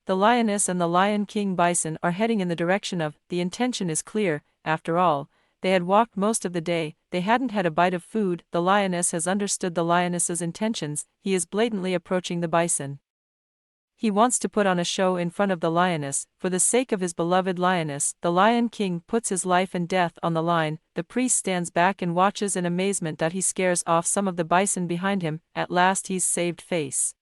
The lioness and the Lion King bison are heading in the direction of. The intention is clear, after all. They had walked most of the day, they hadn't had a bite of food. The lioness has understood the lioness's intentions. He is blatantly approaching the bison. He wants to put on a show in front of the lioness. For the sake of his beloved lioness, the Lion King puts his life and death on the line. The priest stands back and watches in amazement that he scares off some of the bison behind him. At last he's saved face.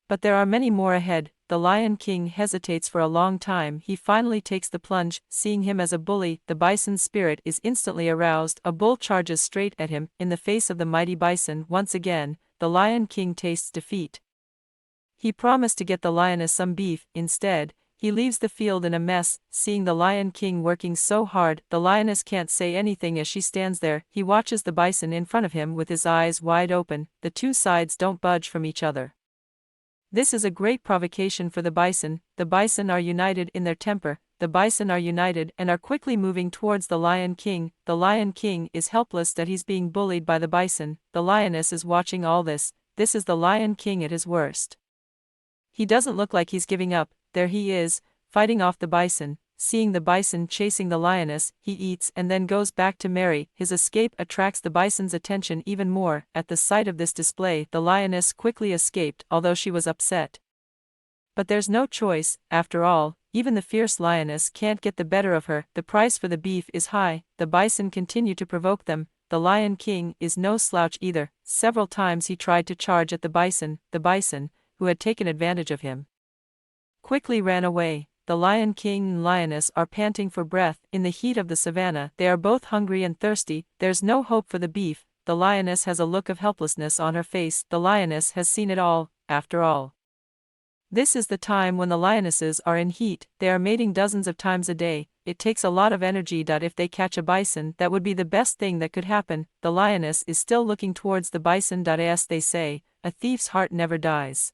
But there are many more ahead. The Lion King hesitates for a long time. He finally takes the plunge. Seeing him as a bully, the bison's spirit is instantly aroused. A bull charges straight at him. In the face of the mighty bison, once again, the Lion King tastes defeat. He promised to get the lioness some beef. Instead, he leaves the field in a mess. Seeing the Lion King working so hard, the lioness can't say anything as she stands there. He watches the bison in front of him with his eyes wide open. The two sides don't budge from each other. This is a great provocation for the bison. The bison are united in their temper. The bison are united and are quickly moving towards the Lion King. The Lion King is helpless that he's being bullied by the bison. The lioness is watching all this. This is the Lion King at his worst. He doesn't look like he's giving up. There he is, fighting off the bison. Seeing the bison chasing the lioness, he eats and then goes back to marry. His escape attracts the bison's attention even more. At the sight of this display, the lioness quickly escaped, although she was upset. But there's no choice. After all, even the fierce lioness can't get the better of her. The price for the beef is high. The bison continue to provoke them. The Lion King is no slouch either. Several times he tried to charge at the bison, who had taken advantage of him, quickly ran away. The Lion King and lioness are panting for breath. In the heat of the savannah, they are both hungry and thirsty. There's no hope for the beef. The lioness has a look of helplessness on her face. The lioness has seen it all, after all. This is the time when the lionesses are in heat. They are mating dozens of times a day. It takes a lot of energy. If they catch a bison, that would be the best thing that could happen. The lioness is still looking towards the bison. As they say, a thief's heart never dies.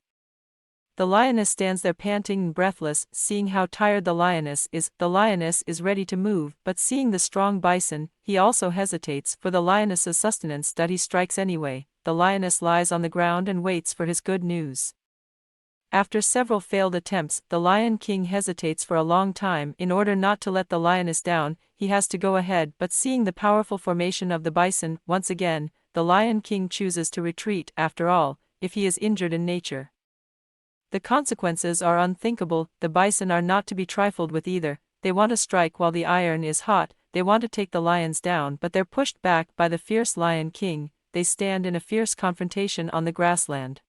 The lioness stands there panting and breathless. Seeing how tired the lioness is ready to move, but seeing the strong bison, he also hesitates. For the lioness's sustenance, he strikes anyway. The lioness lies on the ground and waits for his good news. After several failed attempts, the Lion King hesitates for a long time. In order not to let the lioness down, he has to go ahead, but seeing the powerful formation of the bison, once again, the Lion King chooses to retreat. After all, if he is injured in nature, the consequences are unthinkable. The bison are not to be trifled with either. They want to strike while the iron is hot. They want to take the lions down, but they're pushed back by the fierce Lion King. They stand in a fierce confrontation on the grassland.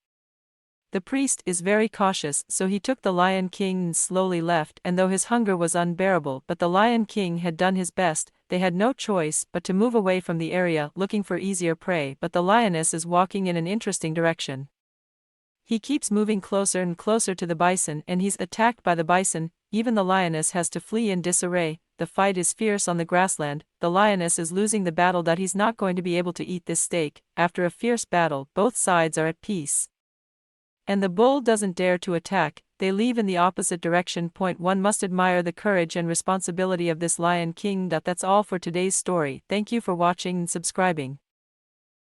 The priest is very cautious, so he took the Lion King and slowly left. And though his hunger was unbearable, but the Lion King had done his best, they had no choice but to move away from the area, looking for easier prey. But the lioness is walking in an interesting direction. He keeps moving closer and closer to the bison, and he's attacked by the bison. Even the lioness has to flee in disarray. The fight is fierce on the grassland. The lioness is losing the battle. He's not going to be able to eat this steak. After a fierce battle, both sides are at peace, and the bull doesn't dare to attack. They leave in the opposite direction. One must admire the courage and responsibility of this Lion King. That's all for today's story. Thank you for watching and subscribing.